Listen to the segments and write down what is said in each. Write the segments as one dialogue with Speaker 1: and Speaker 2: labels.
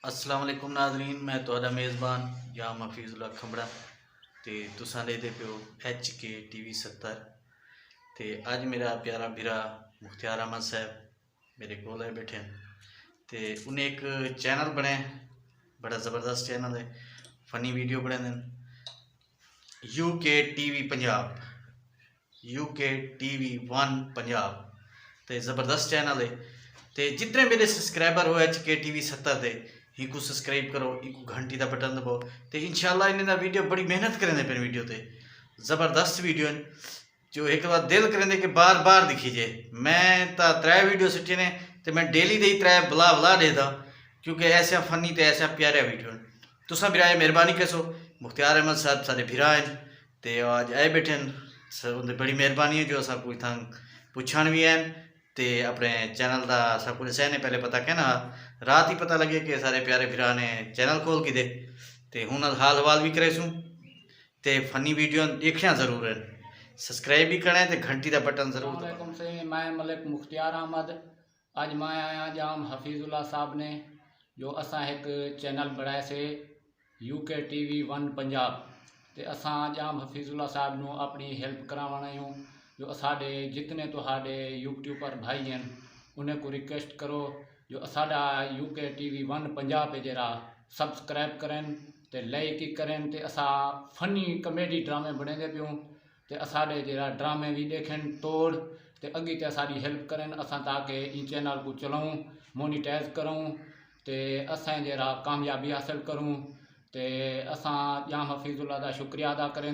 Speaker 1: अस्सलाम वालेकुम नाज़रीन, मैं तुहाडा मेज़बान या हफीज़ुल्लाह खंबड़ा ते तुसां देखदे पियो HK TV 70 ते अज मेरा प्यारा बिरा मुख्तियार अहमद साहब मेरे कोल है बैठे ते उन्हें एक चैनल बनाया, बड़ा ज़बरदस्त चैनल है, फनी वीडियो बनाते हैं। UK TV Punjab, UK TV 1 Punjab ते ज़बरदस्त चैनल है। ते जितने मेरे सब्सक्राइबर हो HK TV 70 ते इनको सब्सक्राइब करो, इनको घंटी का बटन दबाओ तो इंशाल्लाह इन्हें वीडियो बड़ी मेहनत करेंगे पे वीडियो ते ज़बरदस्त वीडियो जो एक बार दिल करेंगे कि बार बार दिखी जाए। मैं तो 3 वीडियो सुटे ने तो मैं डेली दे 3 बुला बुला देता क्योंकि ऐसा फनी तो ऐसा प्यारा वीडियो तुसा बिराए मेहरबानी कैसो। मुख्तियार अहमद साहब सारे बिरा हैं तो आज आए बैठे उनकी बड़ी मेहरबानी है जो असा कोई थां पुछण भी हैं तो अपने चैनल का सब कुछ सहने पहले पता कहना रात ही पता लगे कि सारे प्यारे बिरा ने चैनल खोल के दे तो हूँ हाल हवाल भी करे सूँ तो फनी वीडियो देखना जरूर है, सब्सक्राइब भी करना है तो घंटी का बटन जरूर
Speaker 2: वालेकुम से मैं मलिक मुख्तियार अहमद। अज मैं आया जाम हफीजुल्लाह साहब ने जो असा एक चैनल बनाया से UK TV 1 पंजाब ते असा जाम हफीजुल्लाह साहब नू अपनी हेल्प करावण आयूँ जो साढ़े जितने तुहाडे यूट्यूबर भाई हैं उन्हें को रिक्वेस्ट करो जो साडा UK TV 1 पंजाब है जरा सब्सक्राइब करें ते लाइक करें ते असा फनी कॉमेडी ड्रामे बने पियूँ ते असाडे जरा ड्रामे भी देखें तोड़ ते अगी ते असाडी हेल्प करें असा ताकि इन चैनल को चलाऊँ मोनीटाइज करूँ ते असें जरा कामयाबी हासिल करूँ ते असा जाम हफीजुल्लाह का शुक्रिया अदा करें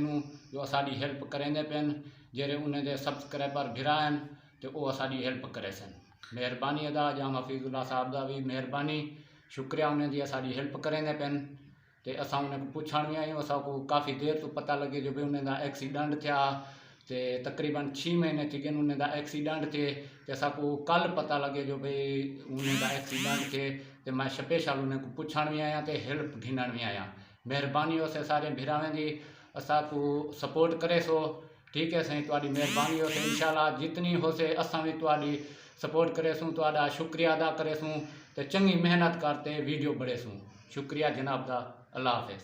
Speaker 2: जो असाडी हेल्प करेंदे पेन जेरे उन्हें दे सब्सक्राइबर भिरान तो वो असाडी हेल्प करे सन। मेहरबानी अदा जाम हफीजुल्लाह साहब का भी मेहरबानी शुक्रिया उन्हें दी असाडी हेल्प करेंदे पेन ते असा उन्हें पुछण भी आयूँ असा को काफ़ी देर तो पता लगे जो भी उन्हें एक्सीडेंट थिया ते तकरीबन 6 महीने थी गए उन्हें एक्सीडेंट थे ते असा को कल पता लगे जो भाई उन्हें एक्सीडेंट थे ते मैं स्पेशल उन्हें को पुछण भी आया ते हेल्प घिनण भी आया। मेहरबानी हो से सारे भिरावें की असा को सपोर्ट करे सो ठीक है सही तुहाडी मेहरबानी हो से इंशाल्लाह जितनी हो से असा भी तुहाडी सपोर्ट करे सूँ तुहाडा शुक्रिया अदा करे सूँ ते चंगी मेहनत करते वीडियो बड़े सूँ। शुक्रिया जनाब दा, अल्लाह हाफिज़।